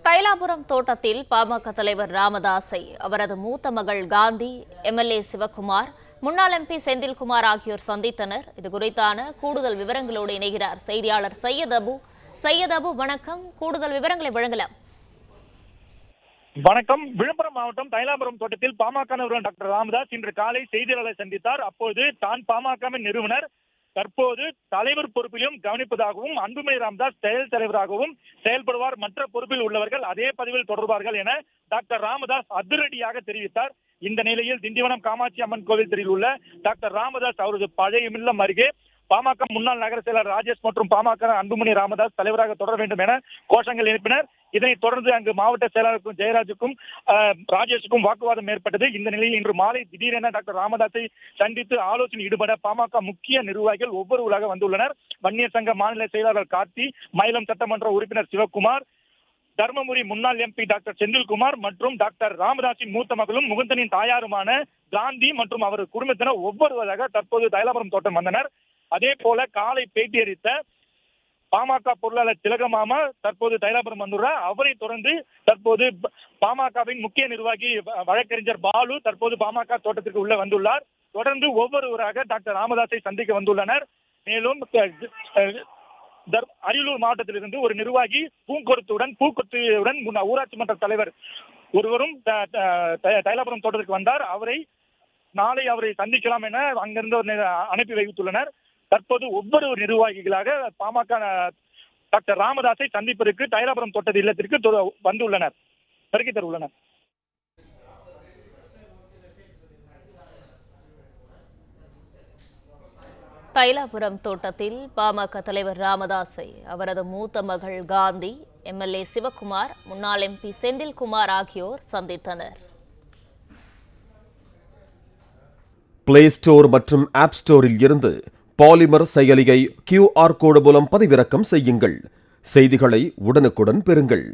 தைலாபுரம் தோட்டத்தில் பாமக தலைவர் ராமதாஸை அவரது மூத்த மகள் காந்தி, எம்எல்ஏ சிவக்குமார், முன்னாள் எம்பி செந்தில்குமார் ஆகியோர் சந்தித்தனர். இதுகுறித்தான கூடுதல் விவரங்களோடு இணைகிறார் செய்தியாளர் சையத் அபு. சையத் அபு, வணக்கம். கூடுதல் விவரங்களை வழங்கலாம். வணக்கம். விழுப்புரம் மாவட்டம் தைலாபுரம் தோட்டத்தில் பாமக நிறுவனர் டாக்டர் ராமதாஸ் இன்று காலை செய்தியாளர்களை சந்தித்தார். அப்போது தான் பாமகவின் நிறுவனர் தற்போது தலைவர் பொறுப்பிலும் கவனிப்பதாகவும், அன்புமணி ராமதாஸ் செயல் தலைவராகவும் செயல்படுவார், மற்ற பொறுப்பில் உள்ளவர்கள் அதே பதவியில் தொடர்வார்கள் என டாக்டர் ராமதாஸ் அதிரடியாக தெரிவித்தார். இந்த நிலையில் திண்டிவனம் காமாட்சி அம்மன் கோவில் தெருவில் உள்ள டாக்டர் ராமதாஸ் அவரது பழைய இல்லம் அருகே பாமக முன்னாள் நகர செயலர் ராஜேஷ் மற்றும் பாமக அன்புமணி ராமதாஸ் தலைவராக தொடர வேண்டும் என கோஷங்கள் எழுப்பினர். இதனைத் தொடர்ந்து அங்கு மாவட்ட செயலாளருக்கும் ஜெயராஜுக்கும் ராஜேஷுக்கும் வாக்குவாதம் ஏற்பட்டது. இந்த நிலையில் இன்று மாலை திடீரென டாக்டர் ராமதாஸை சந்தித்து ஆலோசனை ஈடுபட பாமக முக்கிய நிர்வாகிகள் ஒவ்வொருவராக வந்துள்ளனர். வன்னியர் சங்க மாநில செயலாளர் கார்த்தி, மயிலம் சட்டமன்ற உறுப்பினர் சிவக்குமார், தர்மபுரி முன்னாள் எம்பி டாக்டர் செந்தில்குமார் மற்றும் டாக்டர் ராமதாஸின் மூத்த மகளும் முகுந்தனின் தாயாருமான காந்தி மற்றும் அவரது குடும்பத்தினர் ஒவ்வொருவராக தற்போது தைலாபுரம் தோட்டம் வந்தனர். அதே போல காலை பேட்டியளித்த பாமக பொருளாளர் திலகமாமா தற்போது தைலாபுரம் வந்துள்ளார். அவரை தொடர்ந்து தற்போது பாமகவின் முக்கிய நிர்வாகி வழக்கறிஞர் பாலு தற்போது பாமக தோட்டத்திற்கு உள்ள வந்துள்ளார். தொடர்ந்து ஒவ்வொருவராக டாக்டர் ராமதாஸை சந்திக்க வந்துள்ளனர். மேலும் அரியலூர் மாவட்டத்திலிருந்து ஒரு நிர்வாகி பூக்கொத்துடன் ஊராட்சி மன்ற தலைவர் ஒருவரும் தைலாபுரம் தோட்டத்திற்கு வந்தார். நாளை அவரை சந்திக்கலாம் என அங்கிருந்து அனுப்பி வைத்துள்ளனர். தற்போது ஒவ்வொரு நிர்வாகிகளாக பாமக டாக்டர் ராமதாஸை சந்திப்பதற்கு தைலாபுரம் தோட்ட இல்லத்திற்கு வந்துள்ளனர், வருகை தருள்ளனர். தைலாபுரம் தோட்டத்தில் பாமக தலைவர் ராமதாஸை அவரது மூத்த மகள் காந்தி, எம்எல்ஏ சிவக்குமார், முன்னாள் எம்பி செந்தில்குமார் ஆகியோர் சந்தித்தனர். பிளே ஸ்டோர் மற்றும் ஆப் ஸ்டோரில் இருந்து பாலிமர் செயலியை QR கோடு மூலம் பதிவிறக்கம் செய்யுங்கள். செய்திகளை உடனுக்குடன் பெறுங்கள்.